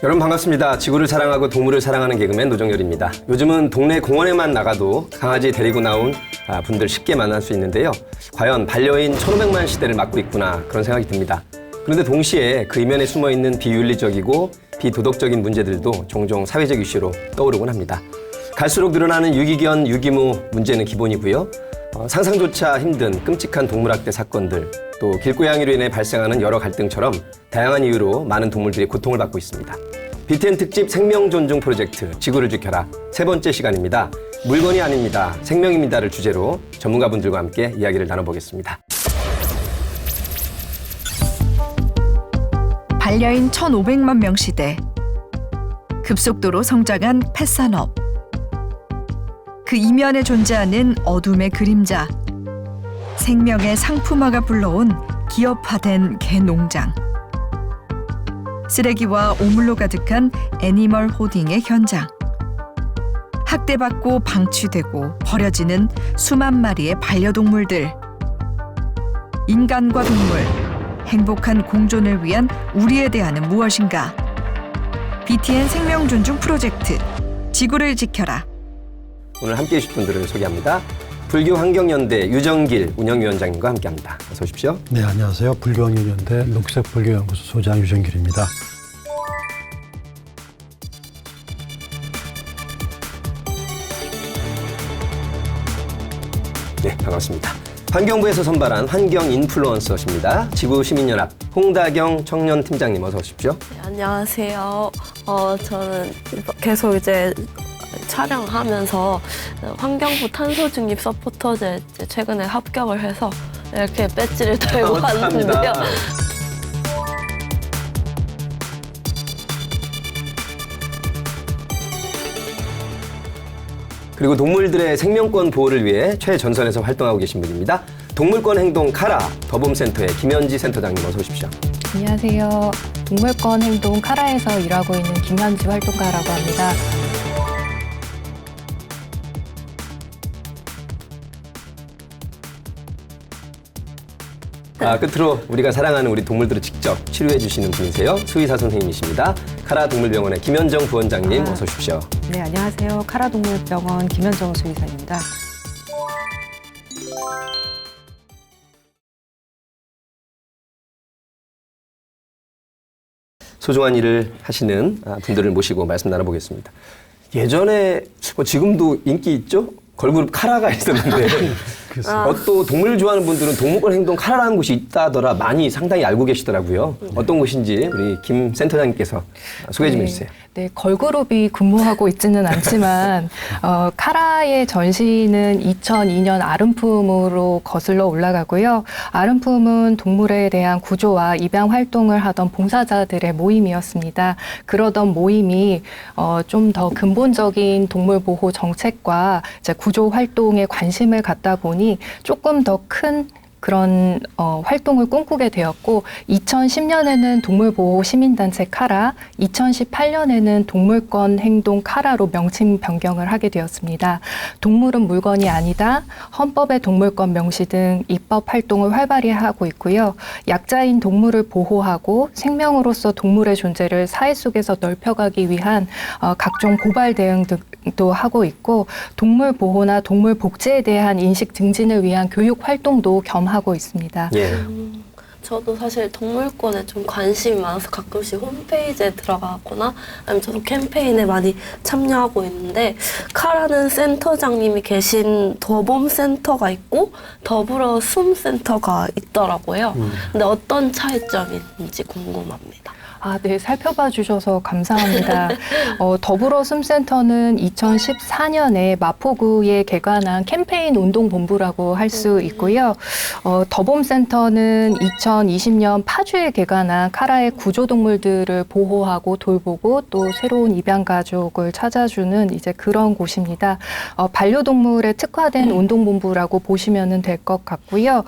여러분 반갑습니다. 지구를 사랑하고 동물을 사랑하는 개그맨 노정열입니다. 요즘은 동네 공원에만 나가도 강아지 데리고 나온 분들 쉽게 만날 수 있는데요. 과연 반려인 1500만 시대를 맞고 있구나 그런 생각이 듭니다. 그런데 동시에 그 이면에 숨어있는 비윤리적이고 비도덕적인 문제들도 종종 사회적 이슈로 떠오르곤 합니다. 갈수록 늘어나는 유기견, 유기무 문제는 기본이고요. 상상조차 힘든 끔찍한 동물학대 사건들, 또 길고양이로 인해 발생하는 여러 갈등처럼 다양한 이유로 많은 동물들이 고통을 받고 있습니다. BTN 특집 생명존중 프로젝트 지구를 지켜라 세 번째 시간입니다. 물건이 아닙니다. 생명입니다를 주제로 전문가분들과 함께 이야기를 나눠보겠습니다. 반려인 1,500만 명 시대. 급속도로 성장한 펫산업. 그 이면에 존재하는 어둠의 그림자. 생명의 상품화가 불러온 기업화된 개농장. 쓰레기와 오물로 가득한 애니멀 호딩의 현장. 학대받고 방치되고 버려지는 수만 마리의 반려동물들. 인간과 동물, 행복한 공존을 위한 우리에 대한은 무엇인가? BTN 생명존중 프로젝트 지구를 지켜라. 오늘 함께해 주실 분들을 소개합니다. 불교환경연대 유정길 운영위원장님과 함께합니다. 어서 오십시오. 네, 안녕하세요. 불교환경연대 녹색불교연구소 소장 유정길입니다. 네, 반갑습니다. 환경부에서 선발한 환경 인플루언서십니다. 지구시민연합 홍다경 청년팀장님 어서 오십시오. 네, 안녕하세요. 저는 계속 이제 촬영하면서 환경부 탄소중립 서포터제 최근에 합격을 해서 이렇게 배지를 달고 왔는데요. 그리고 동물들의 생명권 보호를 위해 최전선에서 활동하고 계신 분입니다. 동물권 행동 카라 더봄센터의 김현지 센터장님 어서 오십시오. 안녕하세요. 동물권 행동 카라에서 일하고 있는 김현지 활동가라고 합니다. 끝으로 우리가 사랑하는 우리 동물들을 직접 치료해 주시는 분이세요. 수의사 선생님이십니다. 카라 동물병원의 김현정 부원장님 어서 오십시오. 네, 안녕하세요. 카라 동물병원 김현정 수의사입니다. 소중한 일을 하시는 분들을 모시고 말씀 나눠보겠습니다. 예전에 지금도 인기 있죠? 걸그룹 카라가 있었는데 또 동물을 좋아하는 분들은 동물권 행동 카라라는 곳이 있다더라 많이 상당히 알고 계시더라고요. 어떤 곳인지 우리 김 센터장님께서 소개 좀 해주세요. 네, 걸그룹이 근무하고 있지는 않지만 카라의 전시는 2002년 아름품으로 거슬러 올라가고요. 아름품은 동물에 대한 구조와 입양 활동을 하던 봉사자들의 모임이었습니다. 그러던 모임이 좀 더 근본적인 동물 보호 정책과 이제 구조 활동에 관심을 갖다 보니 조금 더 큰 그런 활동을 꿈꾸게 되었고 2010년에는 동물보호 시민단체 카라, 2018년에는 동물권 행동 카라로 명칭 변경을 하게 되었습니다. 동물은 물건이 아니다, 헌법의 동물권 명시 등 입법 활동을 활발히 하고 있고요. 약자인 동물을 보호하고 생명으로서 동물의 존재를 사회 속에서 넓혀가기 위한 각종 고발 대응 등도 하고 있고 동물 보호나 동물 복지에 대한 인식 증진을 위한 교육 활동도 겸하고 있습니다. 예. 저도 사실 동물권에 좀 관심이 많아서 가끔씩 홈페이지에 들어가거나 아니면 저도 캠페인에 많이 참여하고 있는데 카라는 센터장님이 계신 더봄센터가 있고 더불어 숨센터가 있더라고요. 근데 어떤 차이점이 있는지 궁금합니다. 네, 살펴봐 주셔서 감사합니다. 더불어 숨센터는 2014년에 마포구에 개관한 캠페인 운동본부라고 할 수 있고요. 더봄센터는 2020년 파주에 개관한 카라의 구조동물들을 보호하고 돌보고 또 새로운 입양가족을 찾아주는 이제 그런 곳입니다. 반려동물에 특화된 운동본부라고 보시면 될 것 같고요.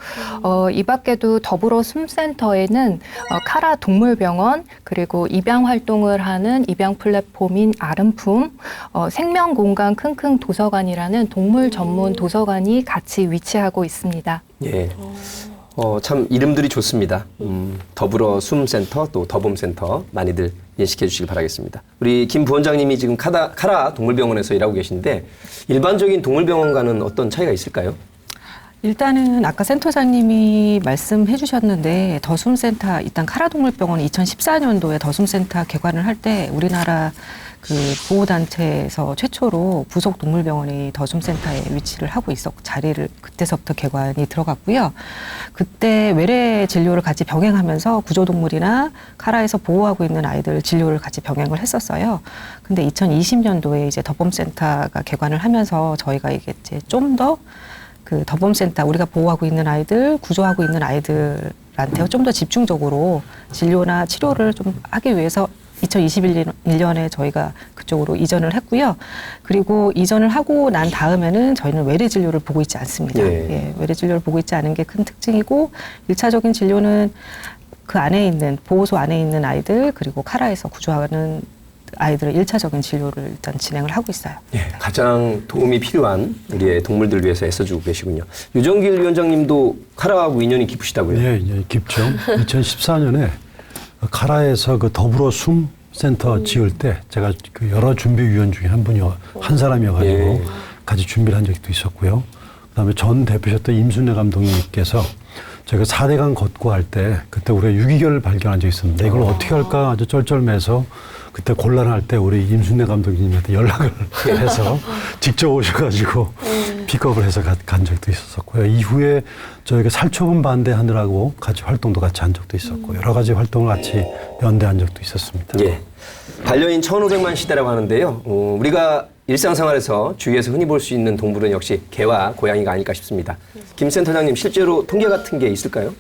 이 밖에도 더불어 숨센터에는 카라 동물병원, 그리고 입양 활동을 하는 입양 플랫폼인 아름품, 생명공간 킁킁 도서관이라는 동물 전문 도서관이 같이 위치하고 있습니다. 예. 참 이름들이 좋습니다. 더불어 숨센터 또 더봄센터 많이들 인식해 주시길 바라겠습니다. 우리 김 부원장님이 지금 카라 동물병원에서 일하고 계신데 일반적인 동물병원과는 어떤 차이가 있을까요? 일단은 아까 센터장님이 말씀해 주셨는데 더숨센터 일단 카라동물병원은 2014년도에 더숨센터 개관을 할 때 우리나라 그 보호단체에서 최초로 부속 동물병원이 더숨센터에 위치를 하고 자리를 그때서부터 개관이 들어갔고요. 그때 외래 진료를 같이 병행하면서 구조동물이나 카라에서 보호하고 있는 아이들 진료를 같이 병행을 했었어요. 근데 2020년도에 이제 더봄센터가 개관을 하면서 저희가 이게 이제 좀 더 그 더봄센터 우리가 보호하고 있는 아이들, 구조하고 있는 아이들한테 좀 더 집중적으로 진료나 치료를 좀 하기 위해서 2021년에 저희가 그쪽으로 이전을 했고요. 그리고 이전을 하고 난 다음에는 저희는 외래 진료를 보고 있지 않습니다. 예, 외래 진료를 보고 있지 않은 게 큰 특징이고 1차적인 진료는 그 안에 있는 보호소 안에 있는 아이들 그리고 카라에서 구조하는 아이들의 1차적인 진료를 일단 진행을 하고 있어요. 예, 가장 도움이 필요한 우리의 동물들 위해서 애써주고 계시군요. 유정길 위원장님도 카라하고 인연이 깊으시다고요? 네, 이제 깊죠. 2014년에 카라에서 그 더불어 숨 센터 지을 때 제가 그 여러 준비위원 중에 한 사람이어가지고 예. 같이 준비를 한 적도 있었고요. 그다음에 전 대표셨던 임순례 감독님께서 저희가 4대강 걷고 할 때 그때 우리가 유기견을 발견한 적이 있었는데 이걸 어떻게 할까 아주 쩔쩔매서 그때 곤란할 때 우리 임순례 감독님한테 연락을 해서 직접 오셔가지고 픽업을 해서 간 적도 있었고요. 이후에 저희가 살초분 반대하느라고 활동도 같이 한 적도 있었고 여러 가지 활동을 같이 연대한 적도 있었습니다. 예. 반려인 1,500만 시대라고 하는데요. 우리가 일상생활에서 주위에서 흔히 볼 수 있는 동물은 역시 개와 고양이가 아닐까 싶습니다. 김 센터장님, 실제로 통계 같은 게 있을까요?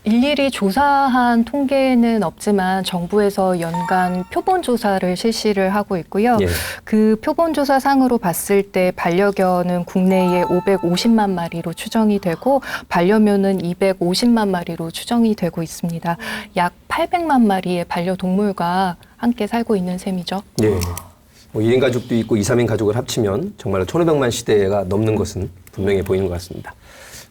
일일이 조사한 통계는 없지만 정부에서 연간 표본 조사를 실시를 하고 있고요. 예. 그 표본 조사상으로 봤을 때 반려견은 국내에 550만 마리로 추정이 되고 반려묘는 250만 마리로 추정이 되고 있습니다. 약 800만 마리의 반려동물과 함께 살고 있는 셈이죠. 예. 1인 가족도 있고 2, 3인 가족을 합치면 정말로 1,500만 시대가 넘는 것은 분명히 보이는 것 같습니다.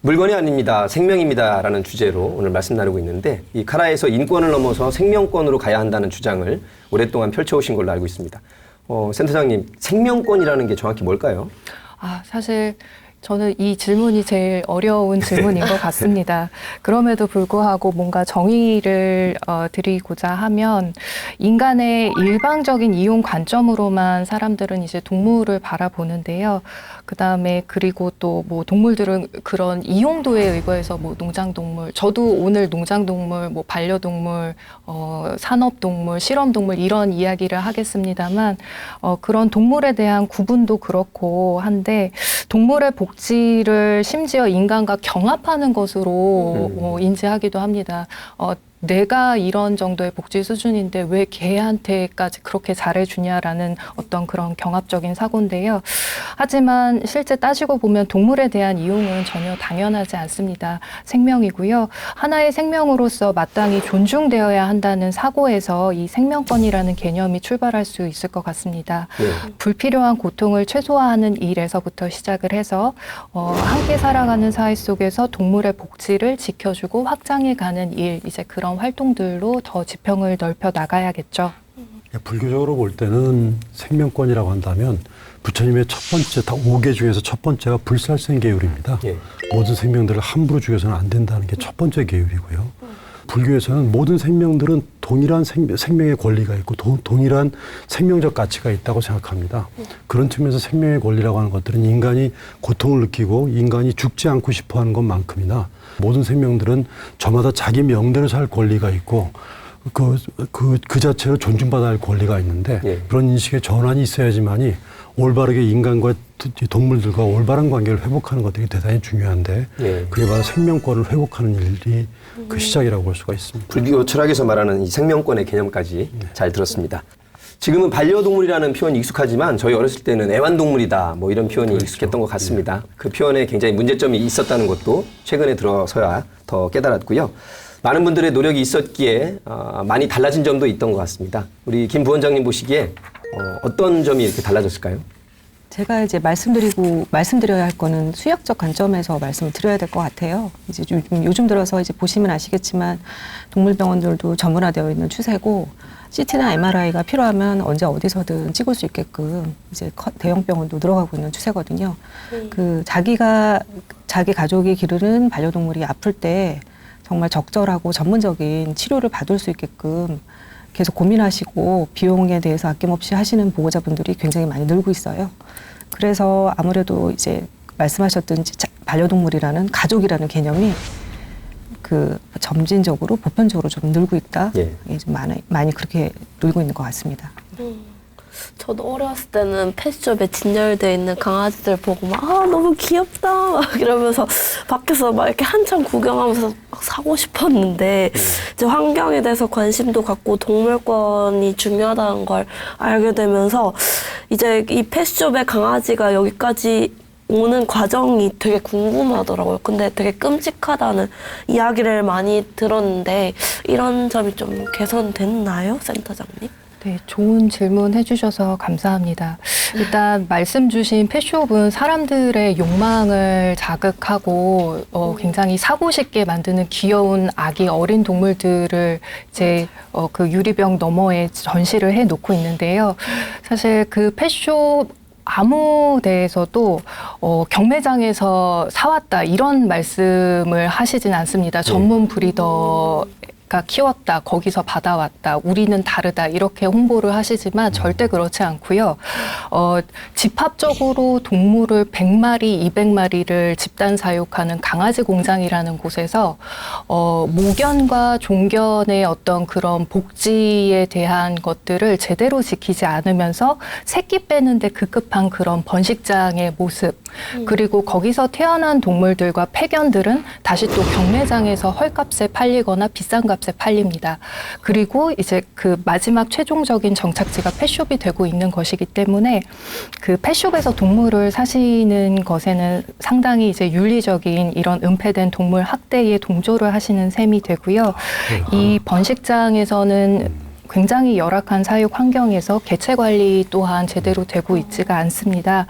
물건이 아닙니다. 생명입니다. 라는 주제로 오늘 말씀 나누고 있는데 이 카라에서 인권을 넘어서 생명권으로 가야 한다는 주장을 오랫동안 펼쳐오신 걸로 알고 있습니다. 센터장님, 생명권이라는 게 정확히 뭘까요? 사실 저는 이 질문이 제일 어려운 질문인 것 같습니다. 그럼에도 불구하고 뭔가 정의를 드리고자 하면 인간의 일방적인 이용 관점으로만 사람들은 이제 동물을 바라보는데요. 그다음에 그리고 또 뭐 동물들은 그런 이용도에 의거해서 뭐 농장동물, 저도 오늘 농장동물, 뭐 반려동물, 산업동물, 실험동물 이런 이야기를 하겠습니다만 그런 동물에 대한 구분도 그렇고 한데 동물의 복지를 심지어 인간과 경합하는 것으로 인지하기도 합니다. 내가 이런 정도의 복지 수준인데 왜 개한테까지 그렇게 잘해주냐라는 어떤 그런 경합적인 사고인데요. 하지만 실제 따지고 보면 동물에 대한 이용은 전혀 당연하지 않습니다. 생명이고요. 하나의 생명으로서 마땅히 존중되어야 한다는 사고에서 이 생명권이라는 개념이 출발할 수 있을 것 같습니다. 네. 불필요한 고통을 최소화하는 일에서부터 시작을 해서 함께 살아가는 사회 속에서 동물의 복지를 지켜주고 확장해가는 일, 이제 그런 활동들로 더 지평을 넓혀 나가야겠죠. 불교적으로 볼 때는 생명권이라고 한다면 부처님의 첫 번째, 다 5개 중에서 첫 번째가 불살생계율입니다. 예. 모든 생명들을 함부로 죽여서는 안 된다는 게 첫 번째 계율이고요. 불교에서는 모든 생명들은 동일한 생명의 권리가 있고 동일한 생명적 가치가 있다고 생각합니다. 그런 측면에서 생명의 권리라고 하는 것들은 인간이 고통을 느끼고 인간이 죽지 않고 싶어하는 것만큼이나 모든 생명들은 저마다 자기 명대로 살 권리가 있고 그 자체로 존중받아야 할 권리가 있는데 예. 그런 인식의 전환이 있어야지만이 올바르게 인간과 동물들과 올바른 관계를 회복하는 것들이 대단히 중요한데 예. 그게 바로 생명권을 회복하는 일이 그 시작이라고 볼 수가 있습니다. 불교 철학에서 말하는 이 생명권의 개념까지 잘 들었습니다. 지금은 반려동물이라는 표현이 익숙하지만 저희 어렸을 때는 애완동물이다 뭐 이런 표현이 익숙했던 것 같습니다. 그 표현에 굉장히 문제점이 있었다는 것도 최근에 들어서야 더 깨달았고요. 많은 분들의 노력이 있었기에 많이 달라진 점도 있던 것 같습니다. 우리 김 부원장님 보시기에 어떤 점이 이렇게 달라졌을까요? 제가 이제 말씀드려야 할 거는 수학적 관점에서 말씀을 드려야 될 것 같아요. 이제 요즘 들어서 이제 보시면 아시겠지만 동물병원들도 전문화되어 있는 추세고 CT나 MRI가 필요하면 언제 어디서든 찍을 수 있게끔 이제 대형 병원도 늘어가고 있는 추세거든요. 그 자기 가족이 기르는 반려동물이 아플 때 정말 적절하고 전문적인 치료를 받을 수 있게끔 계속 고민하시고 비용에 대해서 아낌없이 하시는 보호자분들이 굉장히 많이 늘고 있어요. 그래서 아무래도 이제 말씀하셨던 반려동물이라는 가족이라는 개념이 그 점진적으로 보편적으로 좀 늘고 있다. 예. 예, 좀 많이 그렇게 늘고 있는 것 같습니다. 저도 어렸을 때는 펫숍에 진열되어 있는 강아지들 보고 막 너무 귀엽다 막 이러면서 밖에서 막 이렇게 한참 구경하면서 막 사고 싶었는데 이제 환경에 대해서 관심도 갖고 동물권이 중요하다는 걸 알게 되면서 이제 이 펫숍의 강아지가 여기까지 오는 과정이 되게 궁금하더라고요. 근데 되게 끔찍하다는 이야기를 많이 들었는데 이런 점이 좀 개선됐나요, 센터장님? 네, 좋은 질문 해주셔서 감사합니다. 일단 말씀 주신 펫숍은 사람들의 욕망을 자극하고 굉장히 사고 싶게 만드는 귀여운 아기 어린 동물들을 이제 그 유리병 너머에 전시를 해놓고 있는데요. 사실 그 펫숍 아무 데에서도 경매장에서 사왔다 이런 말씀을 하시진 않습니다. 전문 브리더 가 키웠다, 거기서 받아왔다, 우리는 다르다 이렇게 홍보를 하시지만 절대 그렇지 않고요. 집합적으로 동물을 100마리, 200마리를 집단 사육하는 강아지 공장이라는 곳에서 모견과 종견의 어떤 그런 복지에 대한 것들을 제대로 지키지 않으면서 새끼 빼는데 급급한 그런 번식장의 모습, 그리고 거기서 태어난 동물들과 폐견들은 다시 또 경매장에서 헐값에 팔리거나 비싼 값에 팔립니다. 그리고 이제 그 마지막 최종적인 정착지가 펫숍이 되고 있는 것이기 때문에 그 펫숍에서 동물을 사시는 것에는 상당히 이제 윤리적인 이런 은폐된 동물 학대에 동조를 하시는 셈이 되고요. 이 번식장에서는 굉장히 열악한 사육 환경에서 개체 관리 또한 제대로 되고 있지가 않습니다.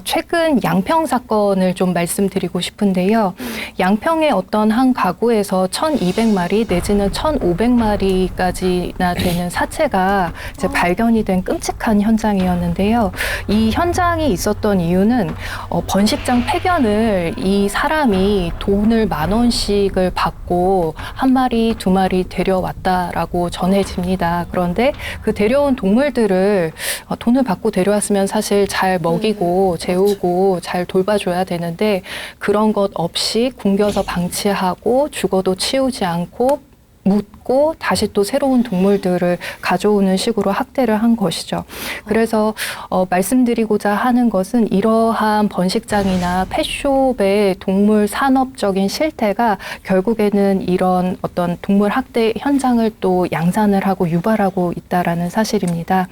최근 양평 사건을 좀 말씀드리고 싶은데요. 양평의 어떤 한 가구에서 1,200마리 내지는 1,500마리까지나 되는 사체가 이제 발견이 된 끔찍한 현장이었는데요. 이 현장이 있었던 이유는 번식장 폐견을 이 사람이 돈을 10,000원씩을 받고 한 마리, 두 마리 데려왔다라고 전해집니다. 그런데 그 데려온 동물들을 돈을 받고 데려왔으면 사실 잘 먹이고 재우고 잘 돌봐줘야 되는데 그런 것 없이 굶겨서 방치하고 죽어도 치우지 않고 묻고 다시 또 새로운 동물들을 가져오는 식으로 학대를 한 것이죠. 그래서 말씀드리고자 하는 것은 이러한 번식장이나 펫숍의 동물 산업적인 실태가 결국에는 이런 어떤 동물 학대 현장을 또 양산을 하고 유발하고 있다라는 사실입니다.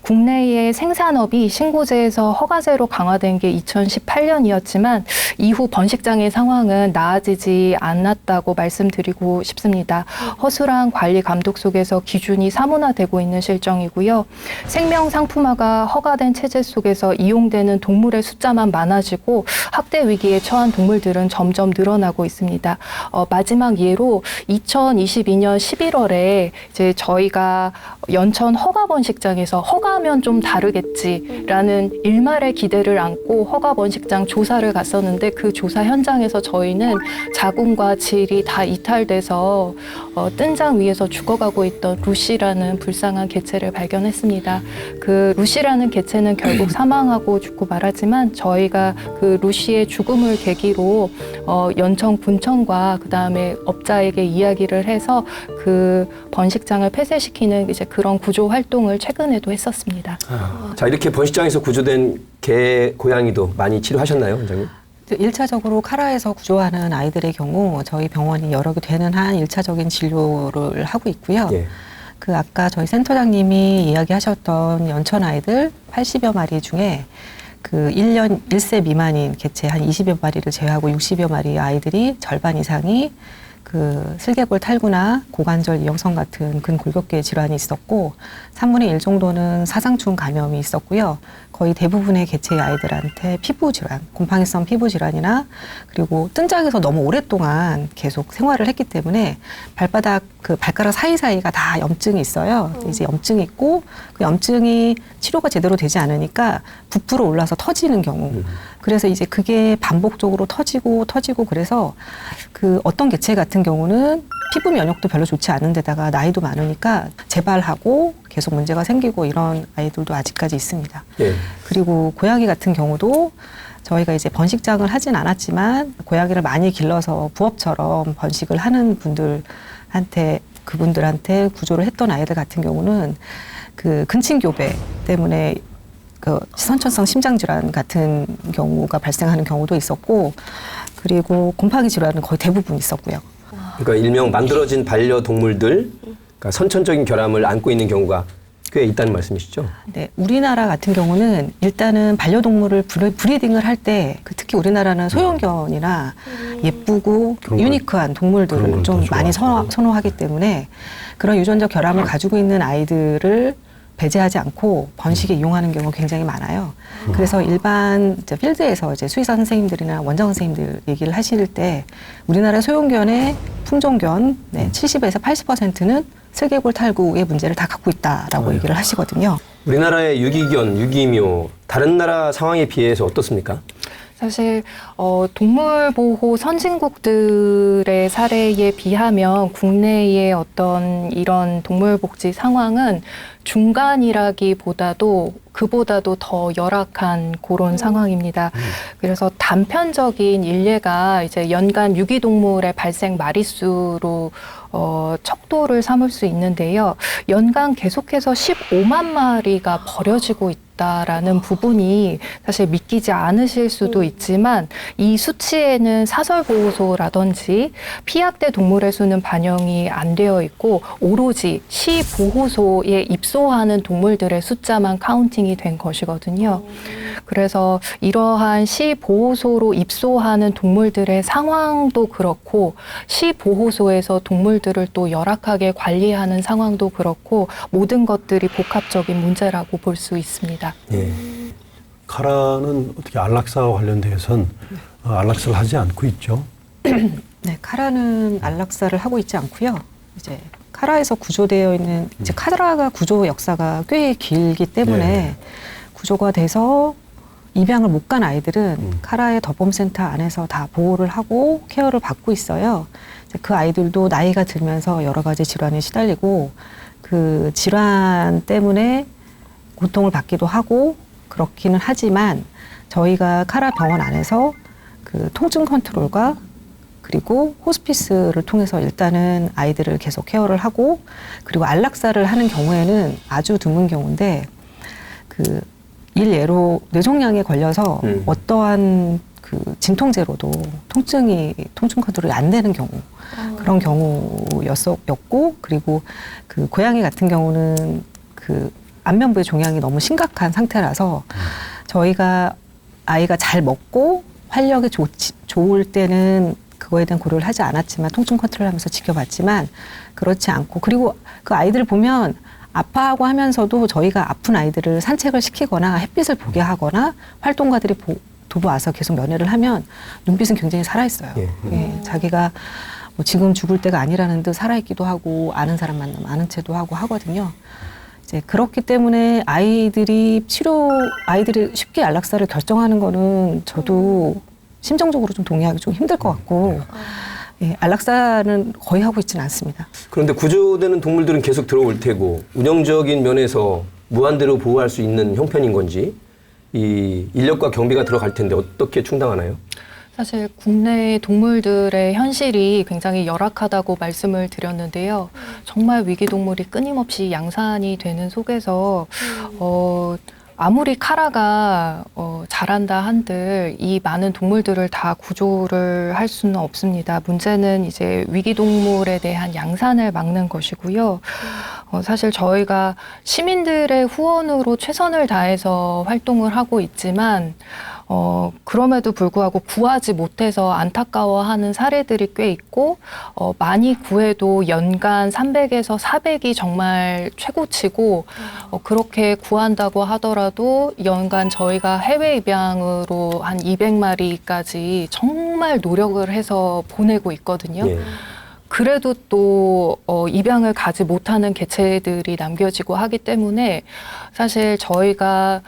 국내의 생산업이 신고제에서 허가제로 강화된 게 2018년이었지만 이후 번식장의 상황은 나아지지 않았다고 말씀드리고 싶습니다. 허술한 관리 감독 속에서 기준이 사문화되고 있는 실정이고요. 생명 상품화가 허가된 체제 속에서 이용되는 동물의 숫자만 많아지고 학대 위기에 처한 동물들은 점점 늘어나고 있습니다. 마지막 예로 2022년 11월에 이제 저희가 연천 허가 번식장에서 허가하면 좀 다르겠지라는 일말의 기대를 안고 허가 번식장 조사를 갔었는데 그 조사 현장에서 저희는 자궁과 질이 다 이탈돼서 뜬장 위에서 죽어가고 있던 루시라는 불쌍한 개체를 발견했습니다. 그 루시라는 개체는 결국 사망하고 죽고 말았지만 저희가 그 루시의 죽음을 계기로 연천 군청과 그 다음에 업자에게 이야기를 해서 그 번식장을 폐쇄시키는 이제 그런 구조 활동을 최근에도 했었습니다. 자, 이렇게 번식장에서 구조된 개, 고양이도 많이 치료하셨나요, 원장님? 1차적으로 카라에서 구조하는 아이들의 경우 저희 병원이 여러 개 되는 한 1차적인 진료를 하고 있고요. 예. 그 아까 저희 센터장님이 이야기하셨던 연천 아이들 80여 마리 중에 그 1세 미만인 개체 한 20여 마리를 제외하고 60여 마리 아이들이 절반 이상이 그 슬개골 탈구나 고관절 이형성 같은 근골격계 질환이 있었고 3분의 1 정도는 사상충 감염이 있었고요. 거의 대부분의 개체의 아이들한테 피부 질환, 곰팡이성 피부 질환이나 그리고 뜬짝에서 너무 오랫동안 계속 생활을 했기 때문에 발바닥 그 발가락 사이사이가 다 염증이 있어요. 이제 염증이 있고 그 염증이 치료가 제대로 되지 않으니까 부풀어 올라서 터지는 경우. 그래서 이제 그게 반복적으로 터지고 그래서 그 어떤 개체 같은 경우는 피부 면역도 별로 좋지 않은 데다가 나이도 많으니까 재발하고 계속 문제가 생기고 이런 아이들도 아직까지 있습니다. 예. 그리고 고양이 같은 경우도 저희가 이제 번식장을 하진 않았지만 고양이를 많이 길러서 부업처럼 번식을 하는 그분들한테 구조를 했던 아이들 같은 경우는 그 근친교배 때문에 그 선천성 심장질환 같은 경우가 발생하는 경우도 있었고 그리고 곰팡이 질환은 거의 대부분 있었고요. 그러니까 일명 만들어진 반려동물들, 그러니까 선천적인 결함을 안고 있는 경우가 꽤 있다는 말씀이시죠? 네, 우리나라 같은 경우는 일단은 반려동물을 브리딩을 할 때 특히 우리나라는 소형견이나 예쁘고 그런 걸- 유니크한 그런 동물들을 걸 좀 더 많이 좋아하죠. 선호하기 때문에 그런 유전적 결함을 가지고 있는 아이들을 배제하지 않고 번식에 이용하는 경우가 굉장히 많아요. 그래서 일반 이제 필드에서 이제 수의사 선생님들이나 원장 선생님들 얘기를 하실 때 우리나라 소형견의 품종견 70에서 80%는 슬개골 탈구의 문제를 다 갖고 있다라고 얘기를 하시거든요. 우리나라의 유기견, 유기묘, 다른 나라 상황에 비해서 어떻습니까? 사실 동물보호 선진국들의 사례에 비하면 국내의 어떤 이런 동물복지 상황은 중간이라기보다도 그보다도 더 열악한 그런 상황입니다. 그래서 단편적인 일례가 이제 연간 유기동물의 발생 마리수로 척도를 삼을 수 있는데요. 연간 계속해서 15만 마리가 버려지고 있다라는 부분이 사실 믿기지 않으실 수도 있지만 이 수치에는 사설보호소라든지 피약대 동물의 수는 반영이 안 되어 있고 오로지 시보호소에 입소하는 동물들의 숫자만 카운팅이 된 것이거든요. 그래서 이러한 시보호소로 입소하는 동물들의 상황도 그렇고 시보호소에서 동물들을 또 열악하게 관리하는 상황도 그렇고 모든 것들이 복합적인 문제라고 볼 수 있습니다. 예. 카라는 어떻게 안락사와 관련돼서는 안락사를 하지 않고 있죠. 네, 카라는 안락사를 하고 있지 않고요. 이제 카라에서 구조되어 있는 이제 카라가 구조 역사가 꽤 길기 때문에 구조가 돼서 입양을 못 간 아이들은 카라의 덧봄센터 안에서 다 보호를 하고 케어를 받고 있어요. 이제 그 아이들도 나이가 들면서 여러 가지 질환에 시달리고 그 질환 때문에 고통을 받기도 하고 그렇기는 하지만 저희가 카라 병원 안에서 그 통증 컨트롤과 그리고 호스피스를 통해서 일단은 아이들을 계속 케어를 하고 그리고 안락사를 하는 경우에는 아주 드문 경우인데 그 일례로 뇌종양에 걸려서 어떠한 그 진통제로도 통증 컨트롤이 안 되는 경우 그런 경우였고 그리고 그 고양이 같은 경우는 그 안면부의 종양이 너무 심각한 상태라서 저희가 아이가 잘 먹고 활력이 좋을 때는 그거에 대한 고려를 하지 않았지만 통증 컨트롤하면서 지켜봤지만 그렇지 않고 그리고 그 아이들을 보면 아파하고 하면서도 저희가 아픈 아이들을 산책을 시키거나 햇빛을 보게 하거나 활동가들이 도와서 계속 면회를 하면 눈빛은 굉장히 살아있어요. 예, 자기가 뭐 지금 죽을 때가 아니라는 듯 살아있기도 하고 아는 사람 만나면 아는 체도 하고 하거든요. 이제 그렇기 때문에 아이들이 쉽게 안락사를 결정하는 거는 저도 심정적으로 좀 동의하기 좀 힘들 것 같고 예, 안락사는 거의 하고 있지는 않습니다. 그런데 구조되는 동물들은 계속 들어올 테고 운영적인 면에서 무한대로 보호할 수 있는 형편인 건지 이 인력과 경비가 들어갈 텐데 어떻게 충당하나요? 사실 국내 동물들의 현실이 굉장히 열악하다고 말씀을 드렸는데요. 정말 위기동물이 끊임없이 양산이 되는 속에서 아무리 카라가 잘한다 한들 이 많은 동물들을 다 구조를 할 수는 없습니다. 문제는 이제 위기동물에 대한 양산을 막는 것이고요. 사실 저희가 시민들의 후원으로 최선을 다해서 활동을 하고 있지만 그럼에도 불구하고 구하지 못해서 안타까워하는 사례들이 꽤 있고 많이 구해도 연간 300에서 400이 정말 최고치고 그렇게 구한다고 하더라도 연간 저희가 해외 입양으로 한 200마리까지 정말 노력을 해서 보내고 있거든요. 예. 그래도 또 입양을 가지 못하는 개체들이 남겨지고 하기 때문에 사실 저희가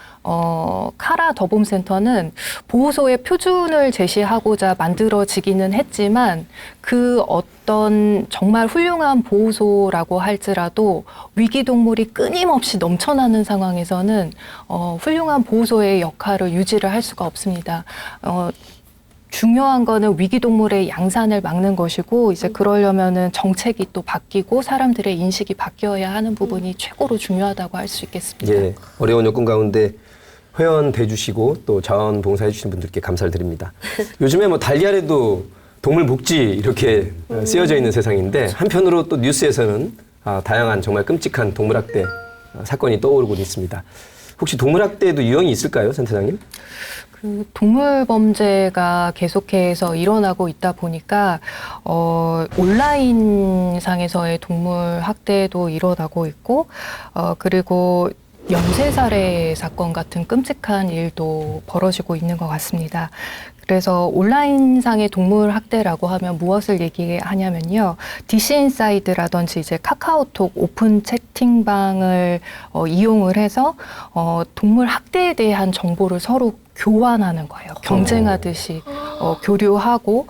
카라 더봄센터는 보호소의 표준을 제시하고자 만들어지기는 했지만 그 어떤 정말 훌륭한 보호소라고 할지라도 위기동물이 끊임없이 넘쳐나는 상황에서는 훌륭한 보호소의 역할을 유지를 할 수가 없습니다. 중요한 거는 위기동물의 양산을 막는 것이고 이제 그러려면은 정책이 또 바뀌고 사람들의 인식이 바뀌어야 하는 부분이 최고로 중요하다고 할 수 있겠습니다. 예, 어려운 여건 가운데 회원돼 주시고 또 자원봉사해 주신 분들께 감사를 드립니다. 요즘에 뭐 달걀에도 동물 복지 이렇게 쓰여져 있는 세상인데 한편으로 또 뉴스에서는 다양한 정말 끔찍한 동물학대 사건이 떠오르고 있습니다. 혹시 동물학대에도 유형이 있을까요, 센터장님? 그 동물 범죄가 계속해서 일어나고 있다 보니까 온라인상에서의 동물 학대도 일어나고 있고 그리고 연쇄살해 사건 같은 끔찍한 일도 벌어지고 있는 것 같습니다. 그래서 온라인상의 동물 학대라고 하면 무엇을 얘기하냐면요. DC인사이드라든지 이제 카카오톡 오픈 채팅방을 이용을 해서 동물 학대에 대한 정보를 서로 교환하는 거예요. 경쟁하듯이 교류하고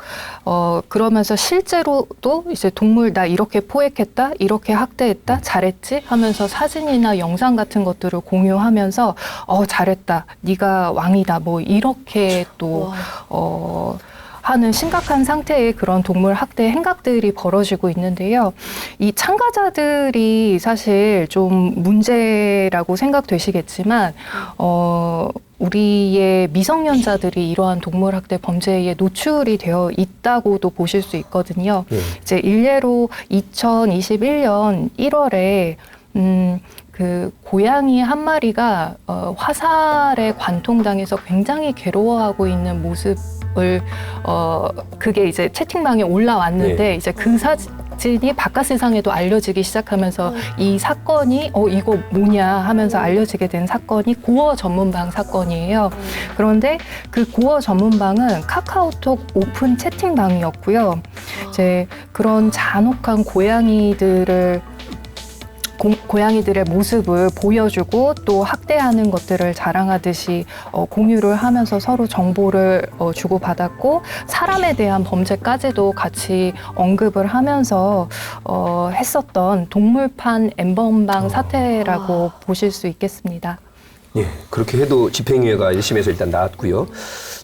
그러면서 실제로도 이제 동물 나 이렇게 포획했다, 이렇게 학대했다, 잘했지 하면서 사진이나 영상 같은 것들을 공유하면서 잘했다, 네가 왕이다, 뭐 이렇게 또 하는 심각한 상태의 그런 동물 학대 행각들이 벌어지고 있는데요. 이 참가자들이 사실 좀 문제라고 생각되시겠지만 우리의 미성년자들이 이러한 동물 학대 범죄에 노출이 되어 있다고도 보실 수 있거든요. 이제 일례로 2021년 1월에 그 고양이 한 마리가 화살에 관통당해서 굉장히 괴로워하고 있는 모습을 그게 이제 채팅방에 올라왔는데 이제 그 사진이 바깥 세상에도 알려지기 시작하면서 이 사건이 이거 뭐냐 하면서 알려지게 된 사건이 고어 전문방 사건이에요. 그런데 그 고어 전문방은 카카오톡 오픈 채팅방이었고요. 이제 그런 잔혹한 고양이들의 모습을 보여주고 또 학대하는 것들을 자랑하듯이 공유를 하면서 서로 정보를 주고받았고 사람에 대한 범죄까지도 같이 언급을 하면서 했었던 동물판 엠번방 사태라고 보실 수 있겠습니다. 예, 그렇게 해도 집행유예가 1심에서 일단 나왔고요.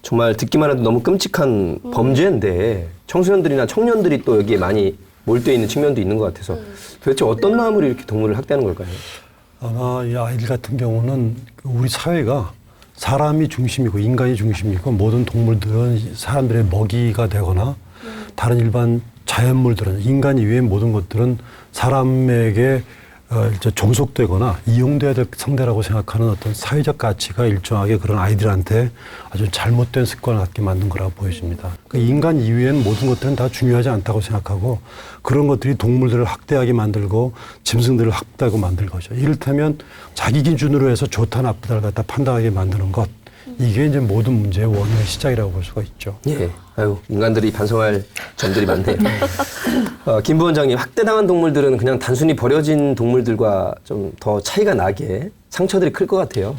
정말 듣기만 해도 너무 끔찍한 범죄인데 청소년들이나 청년들이 또 여기에 많이 몰두해 있는 측면도 있는 것 같아서 도대체 어떤 마음으로 이렇게 동물을 학대하는 걸까요? 아마 이 아이들 같은 경우는 우리 사회가 사람이 중심이고 인간이 중심이고 모든 동물들은 사람들의 먹이가 되거나 다른 일반 자연물들은 인간 이외의 모든 것들은 사람에게 이제 종속되거나 이용돼야 될 상대라고 생각하는 어떤 사회적 가치가 일정하게 그런 아이들한테 아주 잘못된 습관을 갖게 만든 거라고 보여집니다. 그러니까 인간 이외엔 모든 것들은 다 중요하지 않다고 생각하고 그런 것들이 동물들을 학대하게 만들고 짐승들을 학대하고 만들 거죠. 이를테면 자기 기준으로 해서 좋다 나쁘다를 갖다 판단하게 만드는 것. 이게 이제 모든 문제의 원인의 시작이라고 볼 수가 있죠. 예. 아유, 인간들이 반성할 점들이 많네요. 김 부원장님, 학대당한 동물들은 그냥 단순히 버려진 동물들과 좀 더 차이가 나게 상처들이 클 것 같아요.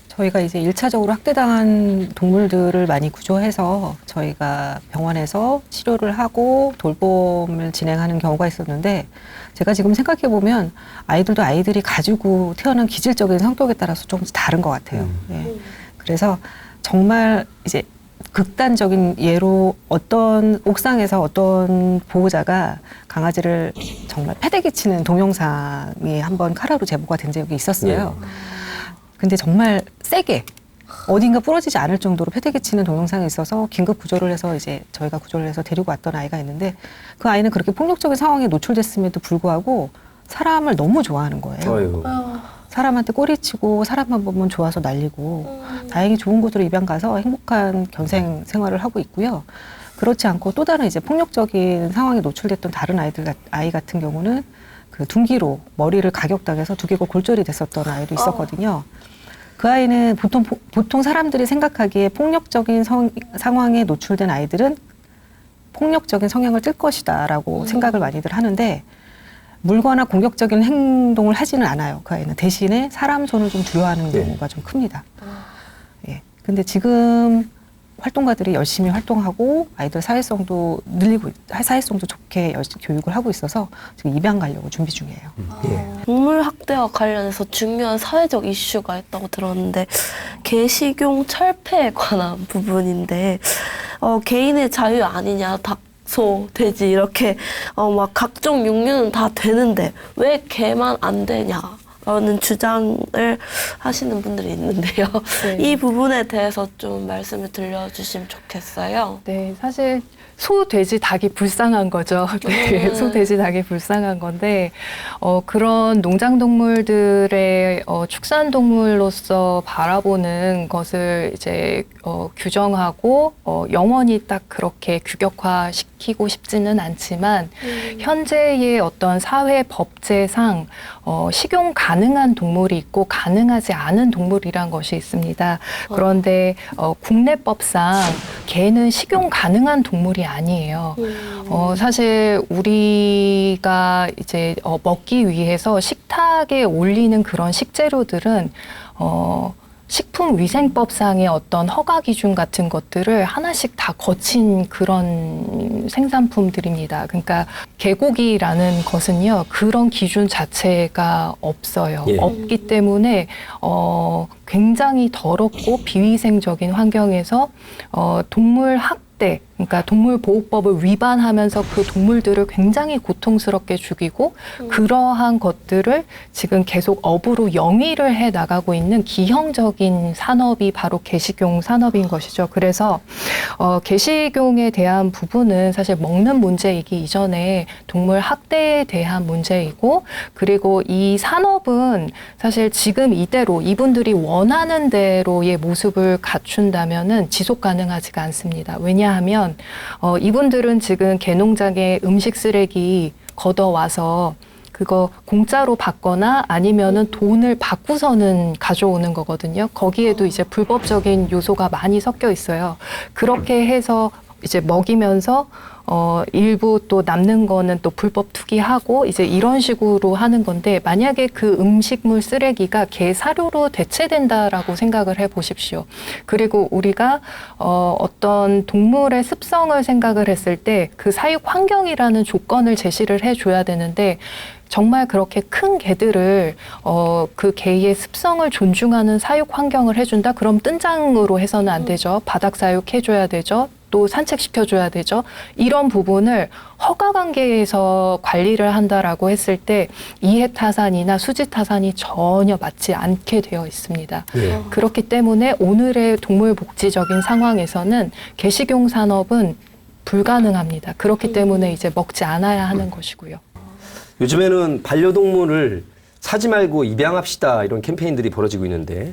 저희가 이제 1차적으로 학대당한 동물들을 많이 구조해서 저희가 병원에서 치료를 하고 돌봄을 진행하는 경우가 있었는데 제가 지금 생각해 보면 아이들도 아이들이 가지고 태어난 기질적인 성격에 따라서 조금씩 다른 것 같아요. 예. 그래서 정말 이제 극단적인 예로 어떤 옥상에서 어떤 보호자가 강아지를 정말 패대기 치는 동영상이 한번 카라로 제보가 된 적이 있었어요. 근데 정말 세게 어딘가 부러지지 않을 정도로 패대기 치는 동영상이 있어서 긴급 구조를 해서 이제 저희가 구조를 해서 데리고 왔던 아이가 있는데 그 아이는 그렇게 폭력적인 상황에 노출됐음에도 불구하고 사람을 너무 좋아하는 거예요. 어휴. 사람한테 꼬리치고 사람만 보면 좋아서 날리고 다행히 좋은 곳으로 입양 가서 행복한 견생 생활을 하고 있고요. 그렇지 않고 또 다른 이제 폭력적인 상황에 노출됐던 다른 아이 같은 경우는 그 둔기로 머리를 가격당해서 두개골 골절이 됐었던 아이도 있었거든요. 그 아이는 보통 사람들이 생각하기에 폭력적인 상황에 노출된 아이들은 폭력적인 성향을 띨 것이다라고 생각을 많이들 하는데 물거나 공격적인 행동을 하지는 않아요. 그 아이는 대신에 사람 손을 좀 두려워하는 경우가 좀 큽니다. 예. 근데 지금 활동가들이 열심히 활동하고 아이들 사회성도 늘리고 사회성도 좋게 열심히 교육을 하고 있어서 지금 입양 가려고 준비 중이에요. 동물 학대와 관련해서 중요한 사회적 이슈가 있다고 들었는데 개식용 철폐에 관한 부분인데 개인의 자유 아니냐, 닭, 소, 돼지 이렇게 막 각종 육류는 다 되는데 왜 개만 안 되냐? 라는 주장을 하시는 분들이 있는데요. 네. 이 부분에 대해서 좀 말씀을 들려주시면 좋겠어요. 네, 사실 소, 돼지, 닭이 불쌍한 거죠. 네, 소, 돼지, 닭이 불쌍한 건데 그런 농장동물들의 축산동물로서 바라보는 것을 이제 규정하고 영원히 딱 그렇게 규격화시키고 싶지는 않지만 현재의 어떤 사회 법제상 식용 가능한 동물이 있고 가능하지 않은 동물이란 것이 있습니다. 그런데 국내법상 개는 식용 가능한 동물이 아니에요. 사실 우리가 이제 먹기 위해서 식탁에 올리는 그런 식재료들은 식품위생법상의 어떤 허가 기준 같은 것들을 하나씩 다 거친 그런 생산품들입니다. 그러니까 개고기라는 것은요, 그런 기준 자체가 없어요. 예. 없기 때문에 굉장히 더럽고 비위생적인 환경에서 동물 학대, 그러니까 동물보호법을 위반하면서 그 동물들을 굉장히 고통스럽게 죽이고 그러한 것들을 지금 계속 업으로 영위를 해 나가고 있는 기형적인 산업이 바로 개식용 산업인 것이죠. 그래서 개식용에 대한 부분은 사실 먹는 문제이기 이전에 동물 학대에 대한 문제이고, 그리고 이 산업은 사실 지금 이대로 이분들이 원하는 대로의 모습을 갖춘다면은 지속 가능하지가 않습니다. 왜냐하면 이분들은 지금 개농장에 음식 쓰레기 걷어와서 그거 공짜로 받거나 아니면은 돈을 받고서는 가져오는 거거든요. 거기에도 이제 불법적인 요소가 많이 섞여 있어요. 그렇게 해서 이제 먹이면서 일부 또 남는 거는 또 불법 투기하고 이제 이런 식으로 하는 건데, 만약에 그 음식물 쓰레기가 개 사료로 대체된다라고 생각을 해 보십시오. 그리고 우리가 어떤 동물의 습성을 생각을 했을 때 그 사육 환경이라는 조건을 제시를 해줘야 되는데, 정말 그렇게 큰 개들을 그 개의 습성을 존중하는 사육 환경을 해준다? 그럼 뜬장으로 해서는 안 되죠. 바닥 사육 해줘야 되죠. 또 산책시켜줘야 되죠. 이런 부분을 허가 관계에서 관리를 한다라고 했을 때 이해타산이나 수지타산이 전혀 맞지 않게 되어 있습니다. 예. 그렇기 때문에 오늘의 동물복지적인 상황에서는 개식용 산업은 불가능합니다. 그렇기 때문에 이제 먹지 않아야 하는 것이고요. 요즘에는 반려동물을 사지 말고 입양합시다, 이런 캠페인들이 벌어지고 있는데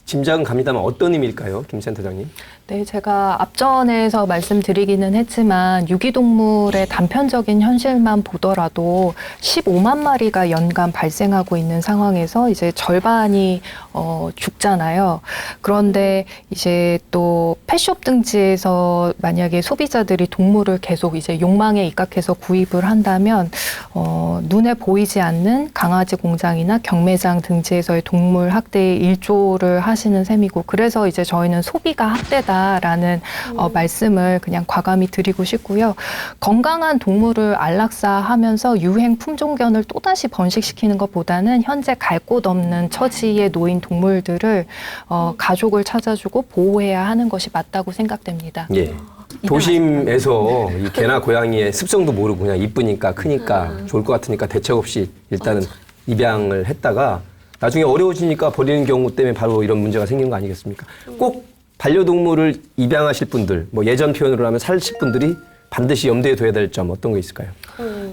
짐작은 갑니다만 어떤 의미일까요, 김 센터장님? 네, 제가 앞전에서 말씀드리기는 했지만 유기동물의 단편적인 현실만 보더라도 15만 마리가 연간 발생하고 있는 상황에서 이제 절반이 죽잖아요. 그런데 이제 또 펫숍 등지에서 만약에 소비자들이 동물을 계속 이제 욕망에 입각해서 구입을 한다면 눈에 보이지 않는 강아지 공장이나 경매장 등지에서의 동물 학대에 일조를 하시는 셈이고, 그래서 이제 저희는 소비가 학대다 라는 말씀을 그냥 과감히 드리고 싶고요. 건강한 동물을 안락사하면서 유행 품종견을 또다시 번식시키는 것보다는 현재 갈 곳 없는 처지에 놓인 동물들을 가족을 찾아주고 보호해야 하는 것이 맞다고 생각됩니다. 예. 도심에서 이 개나 고양이의 습성도 모르고 그냥 이쁘니까 크니까 좋을 것 같으니까 대책 없이 일단은 입양을 했다가 나중에 어려워지니까 버리는 경우 때문에 바로 이런 문제가 생긴 거 아니겠습니까? 꼭 반려동물을 입양하실 분들, 뭐 예전 표현으로 하면 사실 분들이 반드시 염두에 둬야 될 점 어떤 거 있을까요?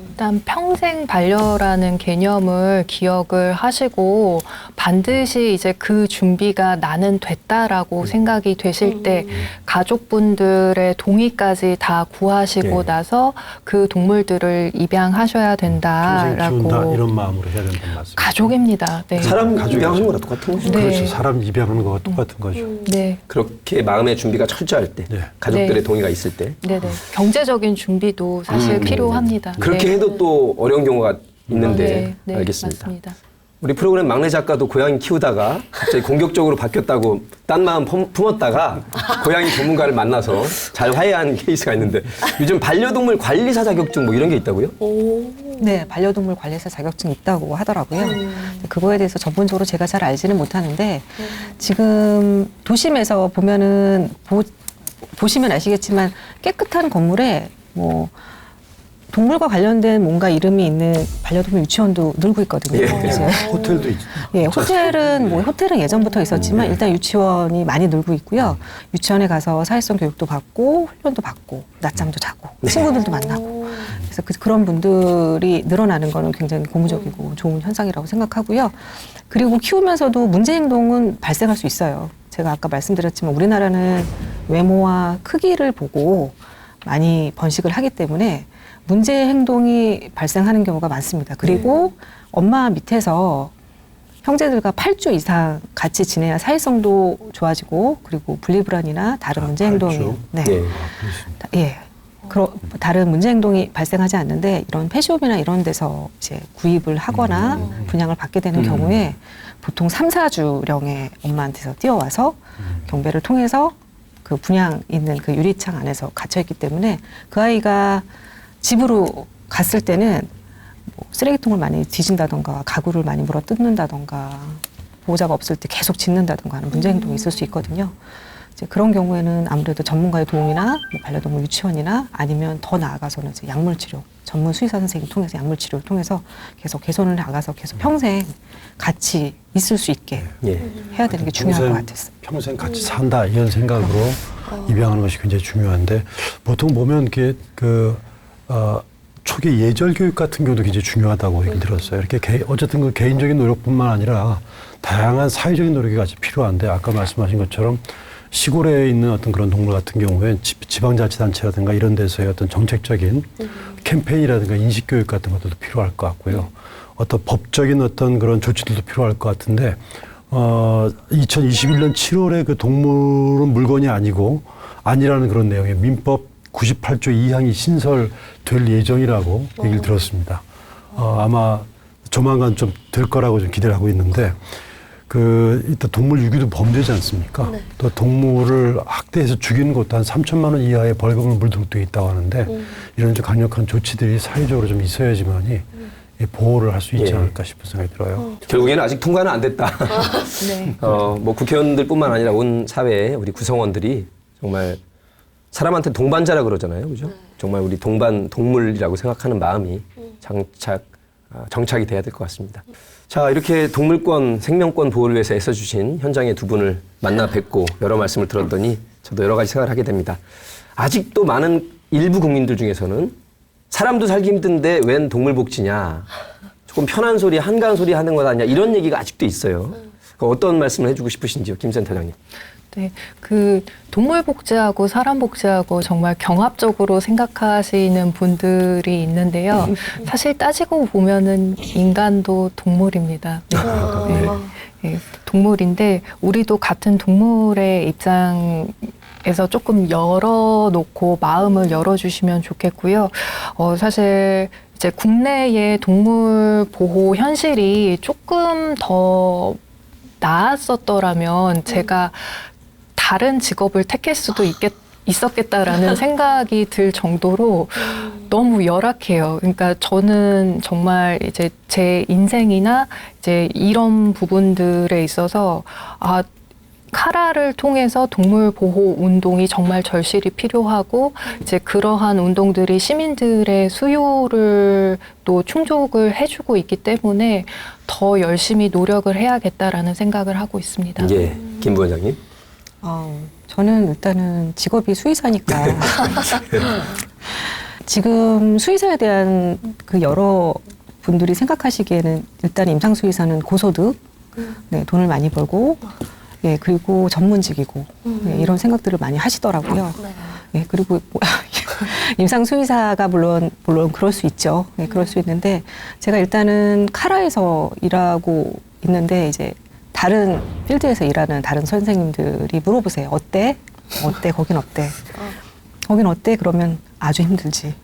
일단 평생 반려라는 개념을 기억을 하시고 반드시 이제 그 준비가 나는 됐다라고 생각이 되실 때 가족분들의 동의까지 다 구하시고 네. 나서 그 동물들을 입양하셔야 평생 된다라고. 키운다 이런 마음으로 해야 된다는 말씀. 가족입니다. 네. 사람 가족이죠. 입양하는 거랑 똑같은 거죠. 네. 그렇죠. 사람 입양하는 거와 똑같은 거죠. 네. 그렇게 마음의 준비가 철저할 때, 네. 가족들의 네. 동의가 있을 때. 네네. 경제적인 준비도 사실 필요합니다. 그렇게 네. 해도 또 어려운 경우가 있는데 네, 네, 알겠습니다. 맞습니다. 우리 프로그램 막내 작가도 고양이 키우다가 갑자기 공격적으로 바뀌었다고 딴 마음 품었다가 고양이 전문가를 만나서 잘 화해한 케이스가 있는데 요즘 반려동물 관리사 자격증 뭐 이런 게 있다고요? 네, 반려동물 관리사 자격증이 있다고 하더라고요. 그거에 대해서 전문적으로 제가 잘 알지는 못하는데 지금 도심에서 보면은 보시면 아시겠지만 깨끗한 건물에 뭐 동물과 관련된 뭔가 이름이 있는 반려동물 유치원도 늘고 있거든요. 예. 그래서 호텔도 있죠. 예, 호텔은 예전부터 있었지만 일단 유치원이 많이 늘고 있고요. 유치원에 가서 사회성 교육도 받고 훈련도 받고 낮잠도 자고 친구들도 만나고 그래서 그런 분들이 늘어나는 거는 굉장히 고무적이고 좋은 현상이라고 생각하고요. 그리고 키우면서도 문제 행동은 발생할 수 있어요. 제가 아까 말씀드렸지만 우리나라는 외모와 크기를 보고 많이 번식을 하기 때문에 문제 행동이 발생하는 경우가 많습니다. 그리고 엄마 밑에서 형제들과 8주 이상 같이 지내야 사회성도 좋아지고 그리고 분리불안이나 다른 문제 행동이 8주? 네. 네. 다른 문제 행동이 발생하지 않는데 이런 펫숍이나 이런 데서 이제 구입을 하거나 분양을 받게 되는 경우에 보통 3, 4주령의 엄마한테서 뛰어와서 경배를 통해서 그 분양 있는 그 유리창 안에서 갇혀 있기 때문에 그 아이가 집으로 갔을 때는 뭐 쓰레기통을 많이 뒤진다던가 가구를 많이 물어 뜯는다던가 보호자가 없을 때 계속 짖는다던가 하는 문제 행동이 있을 수 있거든요. 이제 그런 경우에는 아무래도 전문가의 도움이나 뭐 반려동물 유치원이나 아니면 더 나아가서는 이제 약물 치료, 전문 수의사 선생님 통해서 약물 치료를 통해서 계속 개선을 나가서 계속 평생 같이 있을 수 있게 예. 해야 되는 게 중요할 것 같았어요. 평생 같이 산다 이런 생각으로 입양하는 것이 굉장히 중요한데 보통 보면 이게 초기 예절 교육 같은 경우도 굉장히 중요하다고 얘기 들었어요. 이렇게 어쨌든 그 개인적인 노력뿐만 아니라 다양한 사회적인 노력이 같이 필요한데 아까 말씀하신 것처럼 시골에 있는 어떤 그런 동물 같은 경우에 지방자치단체라든가 이런 데서의 어떤 정책적인 캠페인이라든가 인식교육 같은 것들도 필요할 것 같고요. 어떤 법적인 어떤 그런 조치들도 필요할 것 같은데 2021년 7월에 그 동물은 물건이 아니라는 그런 내용의 민법 98조 2항이 신설될 예정이라고 얘기를 들었습니다. 아마 조만간 좀 될 거라고 좀 기대를 하고 있는데 일단 동물 유기도 범죄지 않습니까? 네. 또 동물을 학대해서 죽이는 것도 한 3천만 원 이하의 벌금을 물도록 되어 있다고 하는데 이런 좀 강력한 조치들이 사회적으로 좀 있어야지만이 이 보호를 할 수 있지 예. 않을까 싶은 생각이 들어요. 결국에는 아직 통과는 안 됐다. 네. 뭐 국회의원들뿐만 아니라 온 사회의 우리 구성원들이 정말 사람한테 동반자라 그러잖아요, 그죠? 정말 우리 동반 동물이라고 생각하는 마음이 정착이 돼야 될 것 같습니다. 자, 이렇게 동물권, 생명권 보호를 위해서 애써주신 현장의 두 분을 만나 뵙고 여러 말씀을 들었더니 저도 여러 가지 생각을 하게 됩니다. 아직도 많은 일부 국민들 중에서는 사람도 살기 힘든데 웬 동물복지냐, 조금 편한 소리, 한가한 소리 하는 것 아니냐, 이런 얘기가 아직도 있어요. 어떤 말씀을 해주고 싶으신지요, 김 센터장님. 네, 그 동물 복지하고 사람 복지하고 정말 경합적으로 생각하시는 분들이 있는데요. 사실 따지고 보면은 인간도 동물입니다. 네. 네, 동물인데 우리도 같은 동물의 입장에서 조금 열어놓고 마음을 열어주시면 좋겠고요. 사실 이제 국내의 동물 보호 현실이 조금 더 나았었더라면 제가 다른 직업을 택할 수도 있었겠다라는 생각이 들 정도로 너무 열악해요. 그러니까 저는 정말 이제 제 인생이나 이제 이런 부분들에 있어서 카라를 통해서 동물 보호 운동이 정말 절실히 필요하고 이제 그러한 운동들이 시민들의 수요를 또 충족을 해주고 있기 때문에 더 열심히 노력을 해야겠다라는 생각을 하고 있습니다. 예, 김 부원장님. 저는 일단은 직업이 수의사니까 지금 수의사에 대한 그 여러 분들이 생각하시기에는 일단 임상수의사는 고소득, 네, 돈을 많이 벌고, 예, 그리고 전문직이고, 예, 이런 생각들을 많이 하시더라고요. 네. 예, 그리고 임상수의사가 물론 그럴 수 있죠. 예, 그럴 수 있는데, 제가 일단은 카라에서 일하고 있는데, 이제 다른 필드에서 일하는 다른 선생님들이 물어보세요. 어때? 거긴 어때? 거긴 어때? 그러면 아주 힘들지.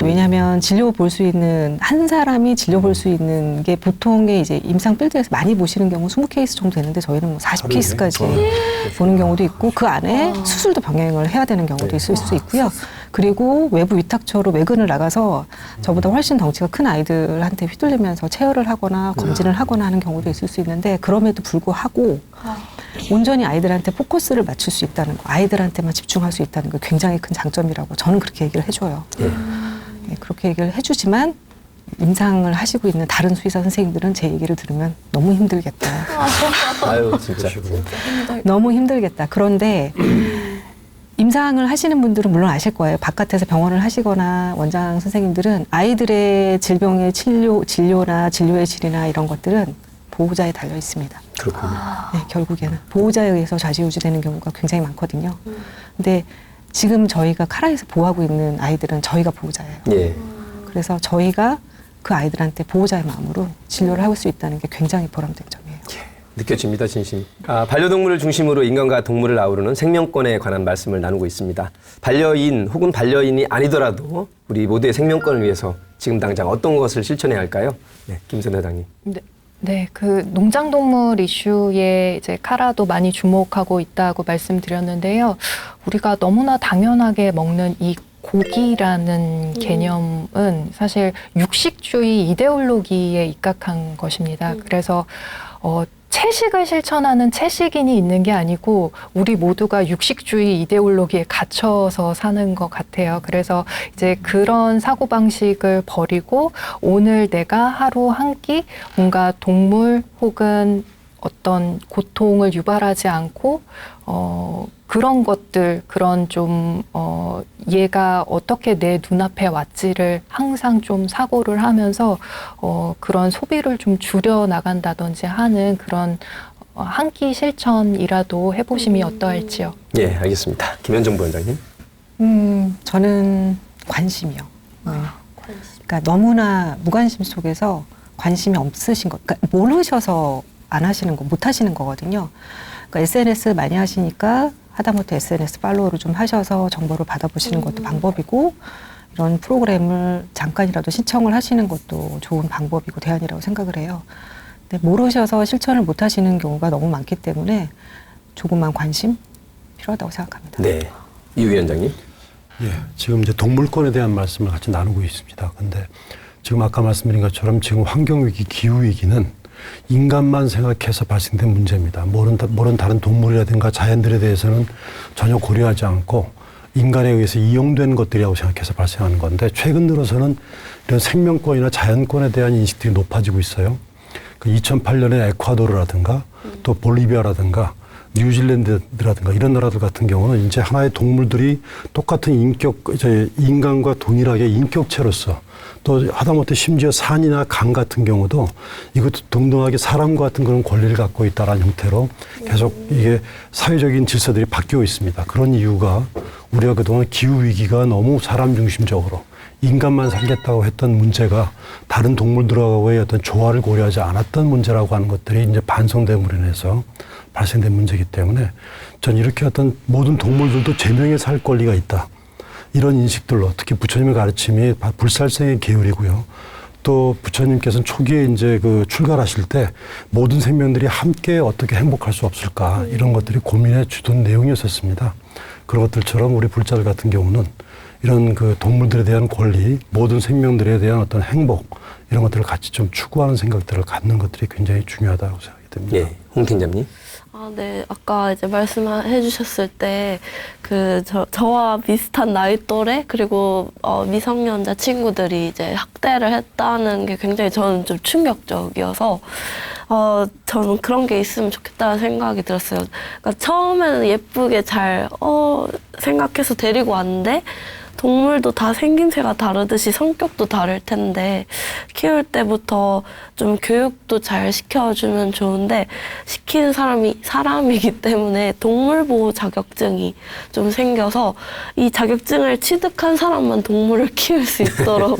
왜냐하면 진료 볼 수 있는 한 사람이 진료 볼 수 있는 게 보통의 이제 임상 필드에서 많이 보시는 경우 20케이스 정도 되는데 저희는 뭐 40케이스까지 보는 경우도 있고 그 안에 수술도 병행을 해야 되는 경우도 있을 수 있고요. 그리고 외부 위탁처로 외근을 나가서 저보다 훨씬 덩치가 큰 아이들한테 휘둘리면서 체열을 하거나 검진을 하거나 하는 경우도 있을 수 있는데 그럼에도 불구하고 온전히 아이들한테 포커스를 맞출 수 있다는 거, 아이들한테만 집중할 수 있다는 거 굉장히 큰 장점이라고 저는 그렇게 얘기를 해줘요. 네, 그렇게 얘기를 해주지만 임상을 하시고 있는 다른 수의사 선생님들은 제 얘기를 들으면 너무 힘들겠다. 아유, 진짜. 너무 힘들겠다. 그런데 임상을 하시는 분들은 물론 아실 거예요. 바깥에서 병원을 하시거나 원장 선생님들은 아이들의 질병의 진료나 진료의 질이나 이런 것들은 보호자에 달려 있습니다. 그렇군요. 네, 결국에는 보호자에 의해서 좌지우지되는 경우가 굉장히 많거든요. 근데 지금 저희가 카라에서 보호하고 있는 아이들은 저희가 보호자예요. 예. 그래서 저희가 그 아이들한테 보호자의 마음으로 진료를 할 수 있다는 게 굉장히 보람된 점이에요. 느껴집니다, 진심. 반려동물을 중심으로 인간과 동물을 아우르는 생명권에 관한 말씀을 나누고 있습니다. 반려인 혹은 반려인이 아니더라도 우리 모두의 생명권을 위해서 지금 당장 어떤 것을 실천해야 할까요? 네, 김선 회장님. 네, 그 농장동물 이슈에 이제 카라도 많이 주목하고 있다고 말씀드렸는데요. 우리가 너무나 당연하게 먹는 이 고기라는 개념은 사실 육식주의 이데올로기에 입각한 것입니다. 그래서 채식을 실천하는 채식인이 있는 게 아니고 우리 모두가 육식주의 이데올로기에 갇혀서 사는 것 같아요. 그래서 이제 그런 사고방식을 버리고 오늘 내가 하루 한 끼 뭔가 동물 혹은 어떤 고통을 유발하지 않고 그런 것들, 그런 좀 얘가 어떻게 내 눈앞에 왔지를 항상 좀 사고를 하면서 그런 소비를 좀 줄여 나간다든지 하는 그런 한 끼 실천이라도 해보심이 어떠할지요. 예, 알겠습니다. 김현정 부원장님. 저는 관심이요. 네. 그러니까 너무나 무관심 속에서 관심이 없으신 것, 그러니까 모르셔서 안 하시는 거, 못 하시는 거거든요. 그러니까 SNS 많이 하시니까 하다못해 SNS 팔로우를 좀 하셔서 정보를 받아보시는 것도 방법이고 이런 프로그램을 잠깐이라도 신청을 하시는 것도 좋은 방법이고 대안이라고 생각을 해요. 근데 모르셔서 실천을 못 하시는 경우가 너무 많기 때문에 조금만 관심 필요하다고 생각합니다. 네, 이 위원장님. 예, 지금 이제 동물권에 대한 말씀을 같이 나누고 있습니다. 근데 지금 아까 말씀드린 것처럼 지금 환경위기, 기후위기는 인간만 생각해서 발생된 문제입니다. 모른 다른 동물이라든가 자연들에 대해서는 전혀 고려하지 않고 인간에 의해서 이용된 것들이라고 생각해서 발생하는 건데 최근 들어서는 이런 생명권이나 자연권에 대한 인식들이 높아지고 있어요. 그 2008년에 에콰도르라든가 또 볼리비아라든가 뉴질랜드라든가 이런 나라들 같은 경우는 이제 하나의 동물들이 똑같은 인간과 동일하게 인격체로서 또 하다못해 심지어 산이나 강 같은 경우도 이것도 동등하게 사람과 같은 그런 권리를 갖고 있다라는 형태로 계속 이게 사회적인 질서들이 바뀌고 있습니다. 그런 이유가 우리가 그동안 기후위기가 너무 사람 중심적으로 인간만 살겠다고 했던 문제가 다른 동물들하고의 어떤 조화를 고려하지 않았던 문제라고 하는 것들이 이제 반성됨으로 인해서 발생된 문제이기 때문에 전 이렇게 어떤 모든 동물들도 제명에 살 권리가 있다. 이런 인식들로 특히 부처님의 가르침이 불살생의 계율이고요. 또 부처님께서는 초기에 이제 그 출가하실 때 모든 생명들이 함께 어떻게 행복할 수 없을까 이런 것들이 고민해 주던 내용이었었습니다. 그런 것들처럼 우리 불자들 같은 경우는 이런 그 동물들에 대한 권리, 모든 생명들에 대한 어떤 행복 이런 것들을 같이 좀 추구하는 생각들을 갖는 것들이 굉장히 중요하다고 생각이 됩니다. 예, 홍 팀장님. 네. 아까 이제 말씀해 주셨을 때, 저와 비슷한 나이 또래, 그리고, 미성년자 친구들이 이제 학대를 했다는 게 굉장히 저는 좀 충격적이어서, 저는 그런 게 있으면 좋겠다는 생각이 들었어요. 그러니까 처음에는 예쁘게 잘, 생각해서 데리고 왔는데, 동물도 다 생김새가 다르듯이 성격도 다를 텐데 키울 때부터 좀 교육도 잘 시켜주면 좋은데 시키는 사람이 사람이기 때문에 동물보호 자격증이 좀 생겨서 이 자격증을 취득한 사람만 동물을 키울 수 있도록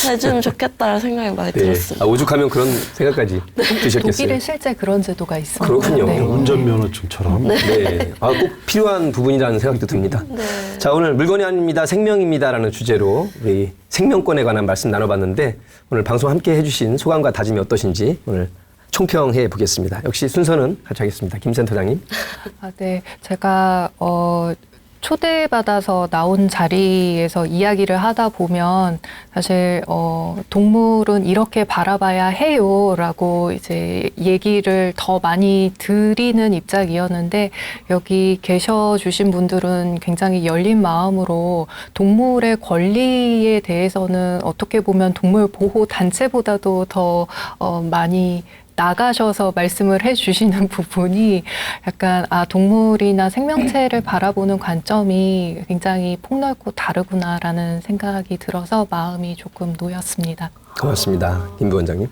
해주면 좋겠다는 생각이 많이 네. 들었습니다. 오죽하면 그런 생각까지 드셨겠어요. 독일에 실제 그런 제도가 있습니다. 그렇군요. 네. 운전면허증처럼. 네. 꼭 필요한 부분이라는 생각도 듭니다. 네. 자, 오늘 물건이 아닙니다. 생명입니다라는 주제로 우리 생명권에 관한 말씀 나눠봤는데 오늘 방송 함께 해주신 소감과 다짐이 어떠신지 오늘 총평해 보겠습니다. 역시 순서는 같이 하겠습니다. 김 센터장님. 네. 제가 초대받아서 나온 자리에서 이야기를 하다 보면 사실 동물은 이렇게 바라봐야 해요라고 이제 얘기를 더 많이 드리는 입장이었는데 여기 계셔 주신 분들은 굉장히 열린 마음으로 동물의 권리에 대해서는 어떻게 보면 동물 보호 단체보다도 더 많이 나가셔서 말씀을 해주시는 부분이 약간 동물이나 생명체를 바라보는 관점이 굉장히 폭넓고 다르구나라는 생각이 들어서 마음이 조금 놓였습니다. 고맙습니다. 김 부원장님.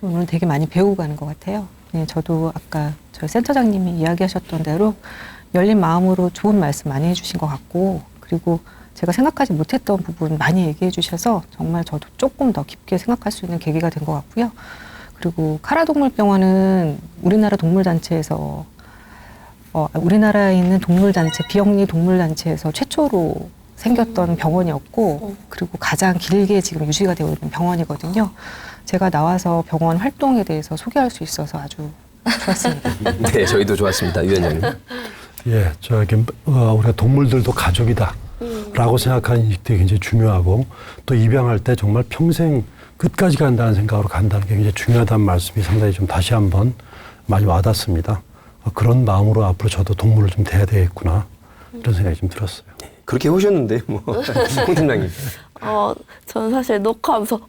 오늘 되게 많이 배우고 가는 것 같아요. 네, 저도 아까 저희 센터장님이 이야기하셨던 대로 열린 마음으로 좋은 말씀 많이 해주신 것 같고 그리고 제가 생각하지 못했던 부분 많이 얘기해 주셔서 정말 저도 조금 더 깊게 생각할 수 있는 계기가 된 것 같고요. 그리고 카라동물병원은 우리나라 동물단체에서 우리나라에 있는 동물단체 비영리 동물단체에서 최초로 생겼던 병원이었고 그리고 가장 길게 지금 유지가 되고 있는 병원이거든요. 제가 나와서 병원 활동에 대해서 소개할 수 있어서 아주 좋았습니다. 네, 저희도 좋았습니다. 유 원장님. 예, 우리가 동물들도 가족이다. 라고 생각하는 인식도 굉장히 중요하고 또 입양할 때 정말 평생 끝까지 간다는 생각으로 간다는 게 굉장히 중요하다는 말씀이 상당히 좀 다시 한번 많이 와닿습니다. 그런 마음으로 앞으로 저도 동물을 좀 대해야 되겠구나 이런 생각이 좀 들었어요. 그렇게 오셨는데 뭐 홍 팀장님. 저는 사실 녹화하면서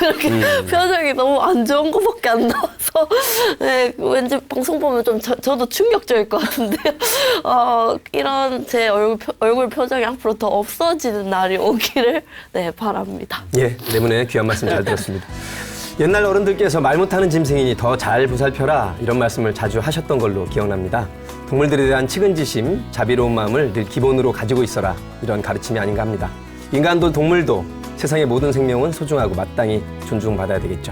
이렇게 표정이 너무 안 좋은 것밖에 안 나와서 네, 왠지 방송 보면 좀 저도 충격적일 것 같은데요. 이런 제 얼굴 표정이 앞으로 더 없어지는 날이 오기를 네, 바랍니다. 예, 때문에 귀한 말씀 잘 들었습니다. 옛날 어른들께서 말 못하는 짐승이니 더 잘 보살펴라 이런 말씀을 자주 하셨던 걸로 기억납니다. 동물들에 대한 측은지심, 자비로운 마음을 늘 기본으로 가지고 있어라 이런 가르침이 아닌가 합니다. 인간도 동물도 세상의 모든 생명은 소중하고 마땅히 존중받아야 되겠죠.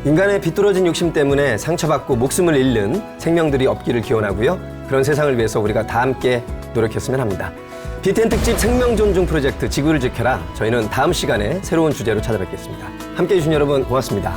인간의 비뚤어진 욕심 때문에 상처받고 목숨을 잃는 생명들이 없기를 기원하고요. 그런 세상을 위해서 우리가 다 함께 노력했으면 합니다. BTN 특집 생명존중 프로젝트 지구를 지켜라. 저희는 다음 시간에 새로운 주제로 찾아뵙겠습니다. 함께해 주신 여러분 고맙습니다.